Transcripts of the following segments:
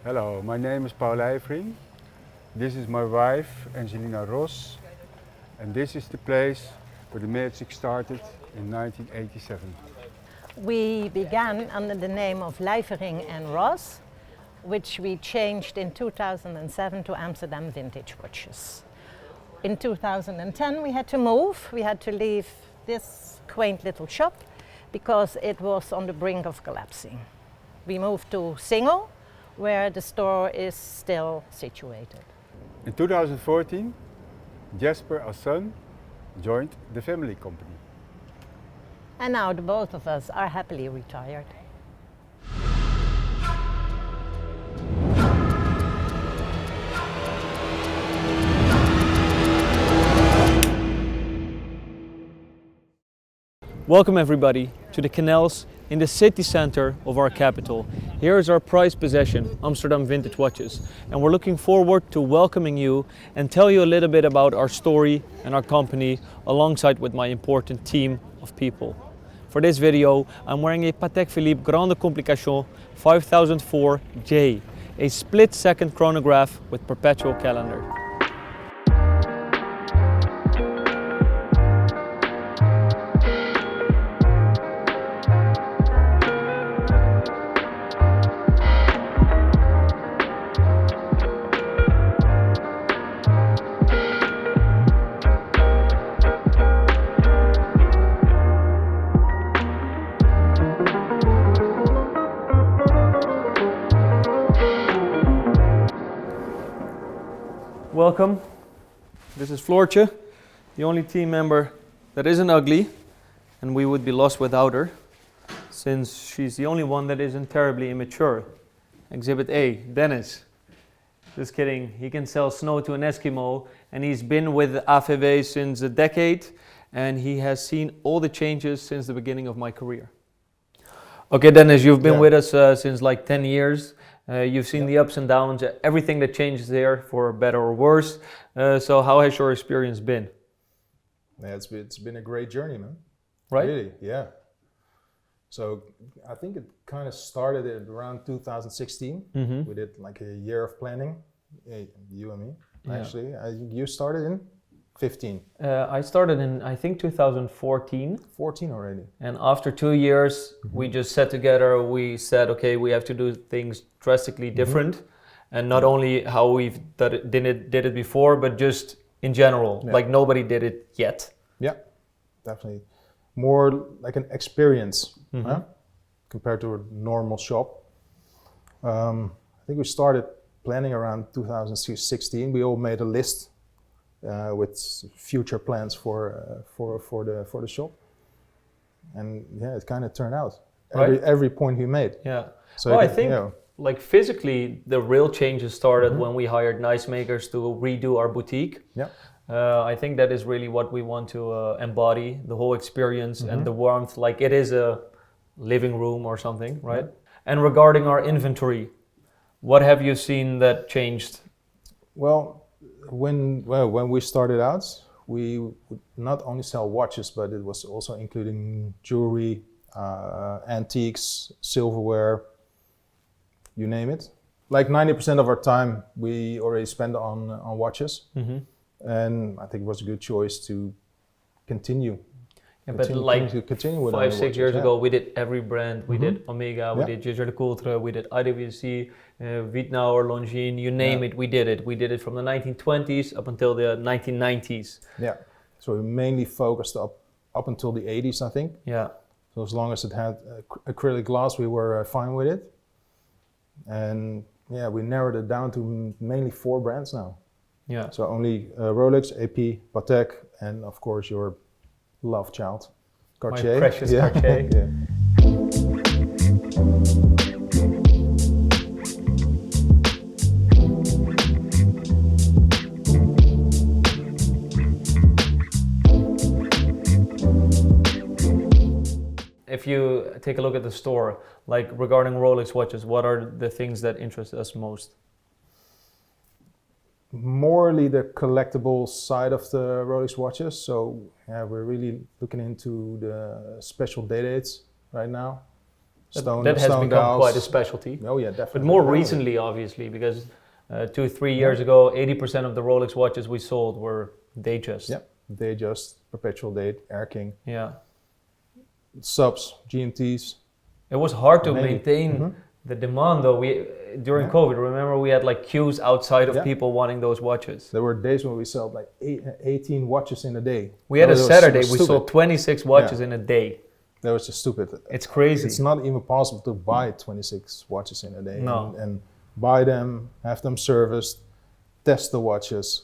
Hello, my name is Paul Leijvring. This is my wife, Angelina Ros, and this is the place where the magic started in 1987. We began under the name of Leijvering and Ros, which we changed in 2007 to Amsterdam Vintage Watches. In 2010 we had to move. We had to leave this quaint little shop because it was on the brink of collapsing. We moved to Singel, where the store is still situated. In 2014, Jasper, our son, joined the family company. And now the both of us are happily retired. Welcome everybody to the canals in the city center of our capital. Here is our prized possession, Amsterdam Vintage Watches, and we're looking forward to welcoming you and tell you a little bit about our story and our company alongside with my important team of people. For this video, I'm wearing a Patek Philippe Grande Complication 5004J, a split-second chronograph with perpetual calendar. Welcome, this is Floortje, the only team member that isn't ugly, and we would be lost without her, since she's the only one that isn't terribly immature. Exhibit A, Dennis. Just kidding, he can sell snow to an Eskimo, and he's been with AVW since a decade, and he has seen all the changes since the beginning of my career. Okay, Dennis, you've been with us since like 10 years. You've seen the ups and downs, everything that changes there for better or worse. So how has your experience been? Yeah, it's been a great journey, man. Right? Really, yeah. So I think it kind of started at around 2016. Mm-hmm. We did like a year of planning, you and me, actually. You started in 15. I started in, I think, 2014. 14 already. And after 2 years, we just sat together, we said, okay, we have to do things drastically different. And not only how we've did it before, but just in general, like nobody did it yet. Yeah, definitely. More like an experience compared to a normal shop. I think we started planning around 2016. We all made a list with future plans for the shop, and it kind of turned out every point we made. Yeah. So well, I think like physically the real changes started when we hired nice makers to redo our boutique. Yeah. I think that is really what we want to embody, the whole experience and the warmth, like it is a living room or something, right? And regarding our inventory, what have you seen that changed? Well, when we started out, we would not only sell watches, but it was also including jewelry, antiques, silverware, you name it. Like 90% of our time we already spent on watches, and I think it was a good choice to continue. Yeah, but like continue with 5-6 years ago, we did every brand. We did Omega, we did Jaeger LeCoultre, we did IWC, Wittnauer, Longines, you name it, we did it. We did it from the 1920s up until the 1990s. Yeah, so we mainly focused up until the 80s, I think. Yeah. So as long as it had acrylic glass, we were fine with it. And yeah, we narrowed it down to mainly 4 brands now. Yeah. So only Rolex, AP, Patek, and of course your love child, Cartier. My precious Cartier. Yeah. If you take a look at the store, like regarding Rolex watches, what are the things that interest us most? Morely the collectible side of the Rolex watches. So yeah, we're really looking into the special day dates right now. That has become dials. quite a specialty. Oh yeah, definitely. But more recently, obviously, because 2-3 years ago, 80% of the Rolex watches we sold were Datejust. Yeah, Datejust, perpetual date, Air King. Yeah. Subs, GMTs. It was hard to Maybe. maintain the demand though. During Yeah. COVID, remember we had like queues outside of Yeah. people wanting those watches. There were days when we sold like 18 watches in a day. We had a That was Saturday, we stupid. sold 26 watches Yeah. in a day. That was just stupid. It's crazy. It's not even possible to buy 26 watches in a day. No. And buy them, have them serviced, test the watches,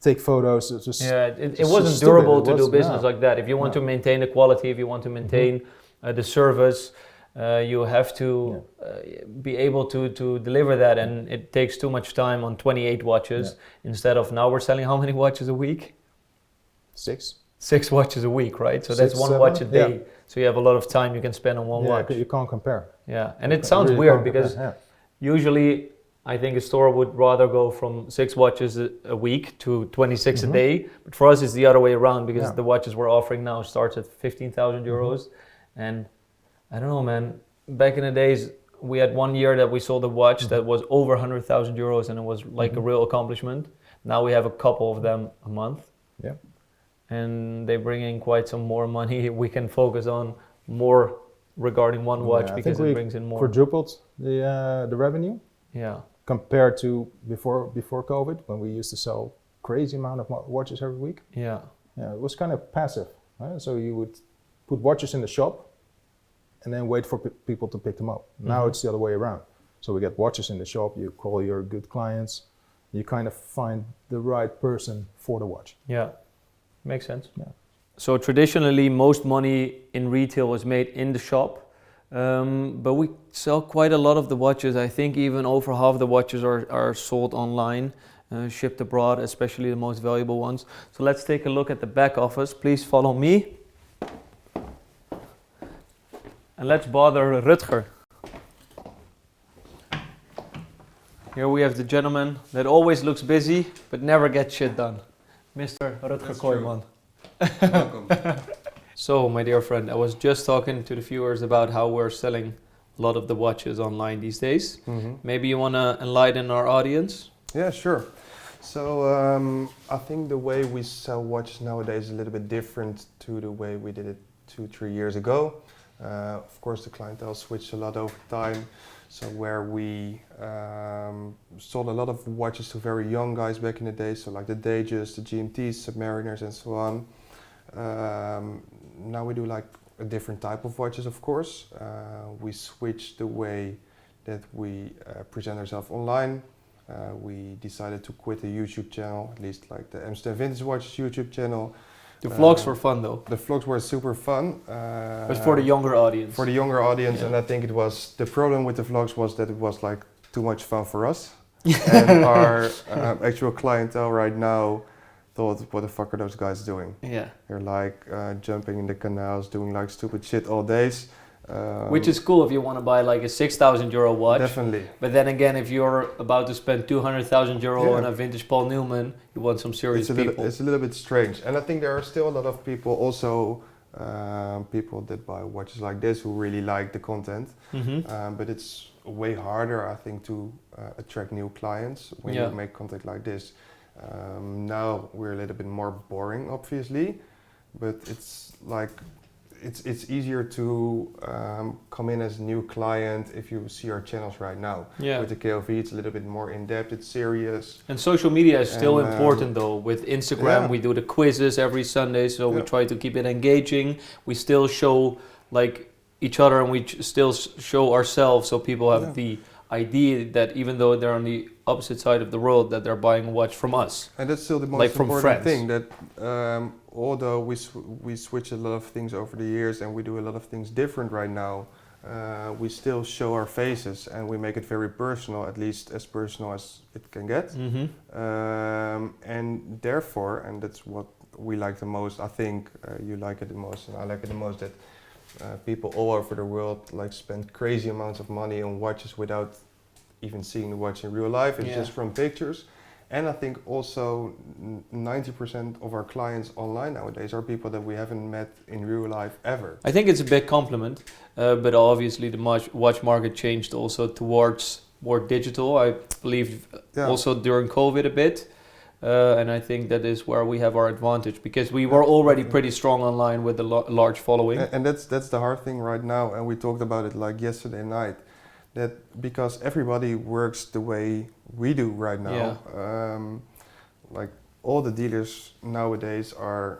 take photos. It was it just wasn't stupid. durable It to do was- business no. like that. If you want No. to maintain the quality, if you want to maintain the service, you have to be able to deliver that, and it takes too much time on 28 watches instead of now we're selling how many watches a week? 6. 6 watches a week, right? So that's 6, 1 7, watch a day. yeah. So you have a lot of time you can spend on one Yeah, watch. you can't compare. Yeah, and it You sounds really weird can't because compare, usually I think a store would rather go from 6 watches a week to 26 a day. But for us, it's the other way around because the watches we're offering now starts at 15,000 euros. And I don't know, man, back in the days, we had 1 year that we sold a watch that was over 100,000 euros and it was like a real accomplishment. Now we have a couple of them a month. Yeah. And they bring in quite some more money. We can focus on more regarding one watch I because think it we brings in more. quadrupled the revenue Yeah. compared to before COVID, when we used to sell crazy amount of watches every week. Yeah. Yeah, it was kind of passive. Right? So you would put watches in the shop and then wait for people to pick them up. Now it's the other way around. So we get watches in the shop, you call your good clients, you kind of find the right person for the watch. Yeah. Makes sense. Yeah. So traditionally, most money in retail is made in the shop, but we sell quite a lot of the watches. I think even over half the watches are sold online, shipped abroad, especially the most valuable ones. So let's take a look at the back office. Please follow me. And let's bother Rutger. Here we have the gentleman that always looks busy, but never gets shit done. Mr. Rutger Kooijman. Welcome. So, my dear friend, I was just talking to the viewers about how we're selling a lot of the watches online these days. Maybe you want to enlighten our audience? Yeah, sure. So I think the way we sell watches nowadays is a little bit different to the way we did it 2-3 years ago. Of course, the clientele switched a lot over time. So where we sold a lot of watches to very young guys back in the day, so like the Datejust, the GMTs, Submariners and so on. Now we do like a different type of watches, of course. We switched the way that we present ourselves online. We decided to quit the YouTube channel, at least like the Amsterdam Vintage Watches YouTube channel. The vlogs were fun though. The vlogs were super fun. But for the younger audience. For the younger audience, Yeah. and I think it was, the problem with the vlogs was that it was like too much fun for us. And our actual clientele right now thought, what the fuck are those guys doing? Yeah. They're like jumping in the canals, doing like stupid shit all days. Which is cool if you want to buy like a 6,000 euro watch. Definitely. But then again, if you're about to spend 200,000 euro Yeah. on a vintage Paul Newman, you want some serious people. It's a little bit strange. And I think there are still a lot of people also, people that buy watches like this who really like the content. But it's way harder, I think, to attract new clients when Yeah. you make content like this. Now we're a little bit more boring, obviously, but it's like it's easier to come in as a new client if you see our channels right now. Yeah. With the KLV, it's a little bit more in depth. It's serious. And social media is still And, important though. With Instagram, yeah. we do the quizzes every Sunday, so we Yeah. try to keep it engaging. We still show like each other, and we still show ourselves, so people have Yeah. the idea that even though they're on the opposite side of the world, that they're buying a watch from us. And that's still the most Like from important friends. thing. That although we switch a lot of things over the years and we do a lot of things different right now, we still show our faces and we make it very personal, at least as personal as it can get. And therefore, and that's what we like the most. I think you like it the most, and I like it the most. That people all over the world like spend crazy amounts of money on watches without even seeing the watch in real life. It's Yeah. just from pictures. And I think also 90% of our clients online nowadays are people that we haven't met in real life ever. I think it's a big compliment, but obviously the watch market changed also towards more digital. I believe also during COVID a bit. And I think that is where we have our advantage, because we were already pretty strong online with a large following. And that's the hard thing right now, and we talked about it like yesterday night, that because everybody works the way we do right now, like all the dealers nowadays are,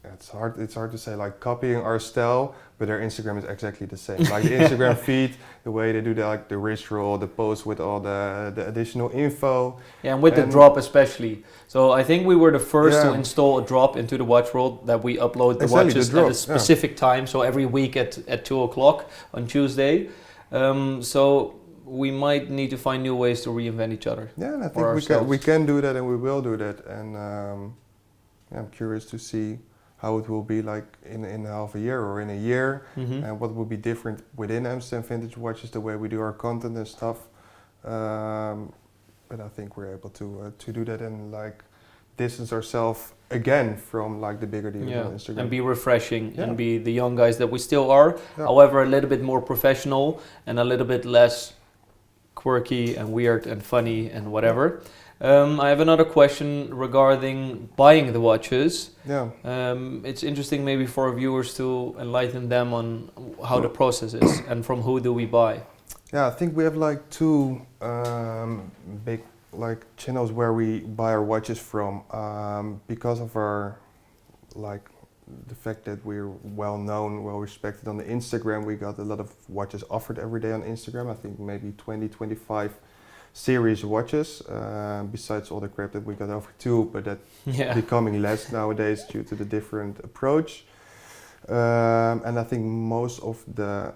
it's hard to say, like copying our style, but their Instagram is exactly the same. Like the Instagram feed, the way they do like the wrist roll, the post with all the additional info. Yeah, and with the drop especially. So I think we were the first to install a drop into the watch world, that we upload the watches at a specific time. So every week at 2 o'clock on Tuesday. So we might need to find new ways to reinvent each other. Yeah, and I think we can do that, and we will do that. And I'm curious to see how it will be like in half a year or in a year, and what will be different within Amsterdam Vintage Watches, the way we do our content and stuff. But I think we're able to do that and like distance ourselves again from like the bigger dealers on Instagram. And be refreshing and be the young guys that we still are, however a little bit more professional and a little bit less quirky and weird and funny and whatever. I have another question regarding buying the watches. It's interesting maybe for our viewers to enlighten them on how the process is and from who do we buy. Yeah, I think we have like two big like channels where we buy our watches from, because of our like the fact that we're well known, well respected on the Instagram. We got a lot of watches offered every day on Instagram. I think maybe 20-25 series watches, besides all the crap that we got over too, but that becoming less nowadays due to the different approach. And I think most of the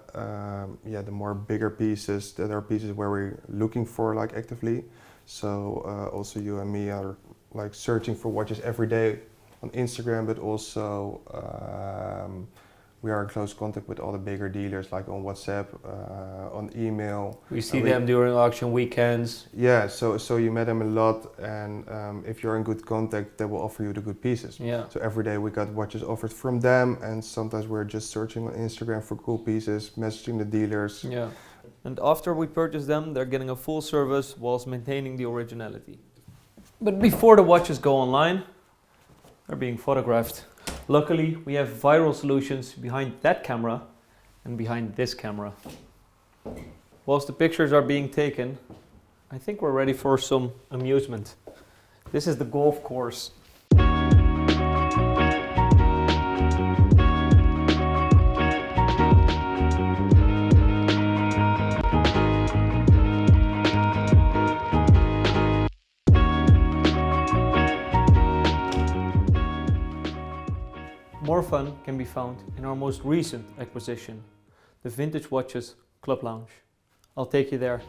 the more bigger pieces, that are pieces where we're looking for like actively. So also you and me are like searching for watches every day on Instagram, but also we are in close contact with all the bigger dealers, like on WhatsApp, on email. We see them during auction weekends. Yeah, so you met them a lot, and if you're in good contact, they will offer you the good pieces. Yeah. So every day we got watches offered from them, and sometimes we're just searching on Instagram for cool pieces, messaging the dealers. Yeah. And after we purchase them, they're getting a full service whilst maintaining the originality. But before the watches go online, they're being photographed. Luckily, we have viral solutions behind that camera and behind this camera. Whilst the pictures are being taken, I think we're ready for some amusement. This is the golf course. More fun can be found in our most recent acquisition, the Vintage Watches Club Lounge. I'll take you there.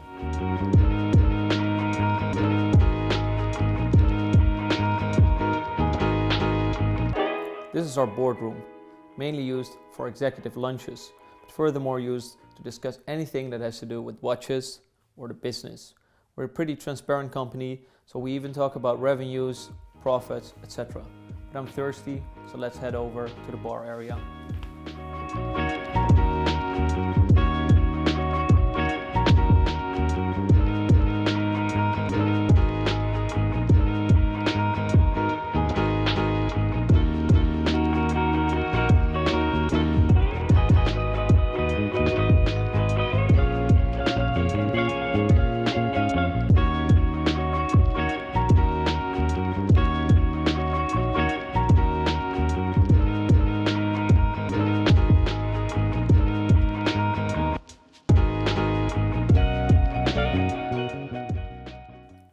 This is our boardroom, mainly used for executive lunches, but furthermore used to discuss anything that has to do with watches or the business. We're a pretty transparent company, so we even talk about revenues, profits, etc. But I'm thirsty, so let's head over to the bar area.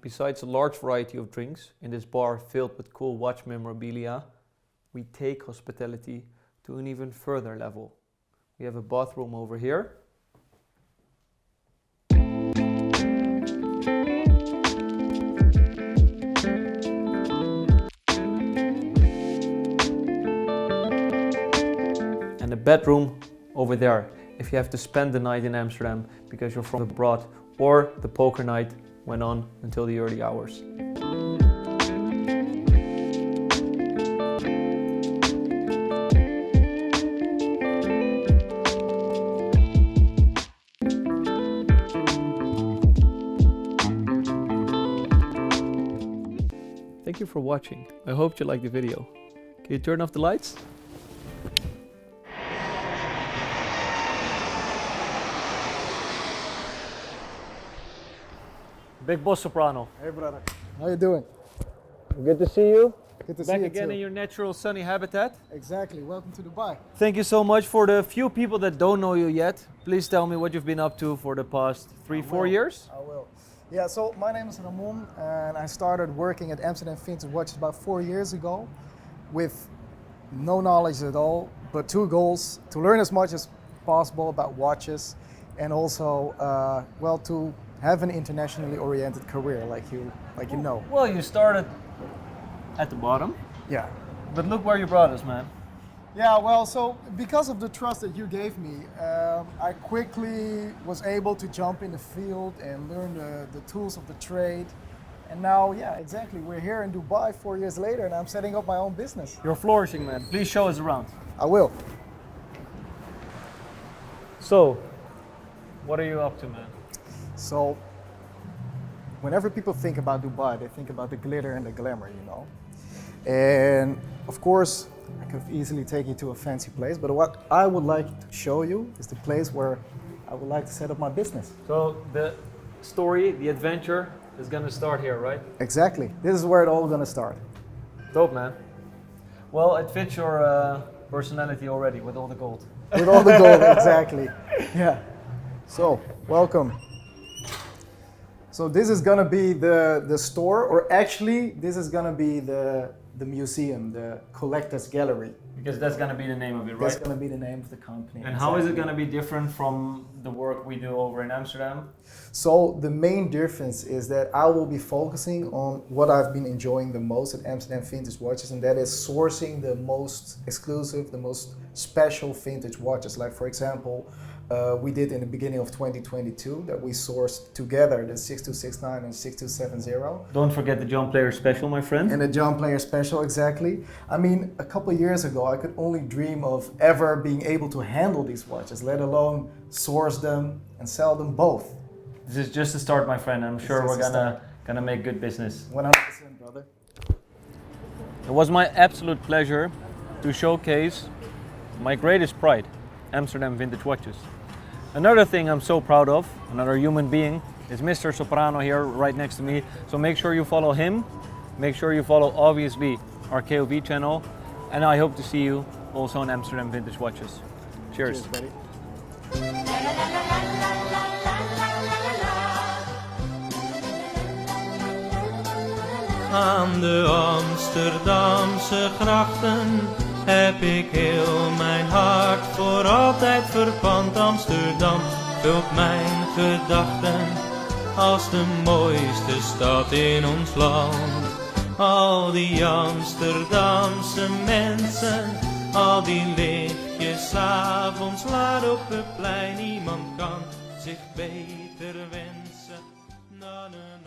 Besides a large variety of drinks in this bar filled with cool watch memorabilia, we take hospitality to an even further level. We have a bathroom over here. And a bedroom over there if you have to spend the night in Amsterdam because you're from abroad, or the poker night went on until the early hours. thank you for watching. I hope you liked the video. Can you turn off the lights? Big Boss Soprano. Hey brother, how you doing? Good to see you. Good to Back see you again too. in your natural sunny habitat. Exactly, welcome to Dubai. Thank you so much. For the few people that don't know you yet, please tell me what you've been up to for the past 3-4 years. I will. Yeah, so my name is Ramon and I started working at Amsterdam Vintage Watches about 4 years ago with no knowledge at all, but 2 goals: to learn as much as possible about watches and also, well, to have an internationally oriented career like you know. Well, you started at the bottom, Yeah. but look where you brought us, man. Yeah, well, so because of the trust that you gave me, I quickly was able to jump in the field and learn the tools of the trade. And now, yeah, exactly, we're here in Dubai 4 years later and I'm setting up my own business. You're flourishing, man. Please show us around. I will. So, what are you up to, man? So, whenever people think about Dubai, they think about the glitter and the glamour, you know. And of course, I could easily take you to a fancy place, but what I would like to show you is the place where I would like to set up my business. So, the story, the adventure is gonna start here, right? Exactly. This is where it all gonna start. Dope, man. Well, it fits your personality already with all the gold. With all the gold, exactly. Yeah. So, welcome. So this is gonna be the store, or actually this is gonna be the museum, the collector's gallery. Because that's gonna be the name of it, right? That's gonna be the name of the company. And how is it exactly. gonna be different from the work we do over in Amsterdam? So the main difference is that I will be focusing on what I've been enjoying the most at Amsterdam Vintage Watches, and that is sourcing the most exclusive, the most special vintage watches. Like for example, we did in the beginning of 2022 that we sourced together the 6269 and 6270. Don't forget the John Player Special, my friend. And the John Player Special, exactly. I mean, a couple of years ago, I could only dream of ever being able to handle these watches, let alone source them and sell them both. This is just the start, my friend. I'm sure we're gonna make good business. 100%, brother. It was my absolute pleasure to showcase my greatest pride, Amsterdam Vintage Watches. Another thing I'm so proud of, another human being, is Mr. Soprano here right next to me. So make sure you follow him. Make sure you follow, obviously, our KOV channel. And I hope to see you also on Amsterdam Vintage Watches. Cheers. Cheers, buddy. Aan de Amsterdamse grachten heb ik heel mijn hart voor altijd verpand. Amsterdam vult mijn gedachten als de mooiste stad in ons land. Al die Amsterdamse mensen, al die lichtjes 's avonds laat op het plein. Niemand kan zich beter wensen dan een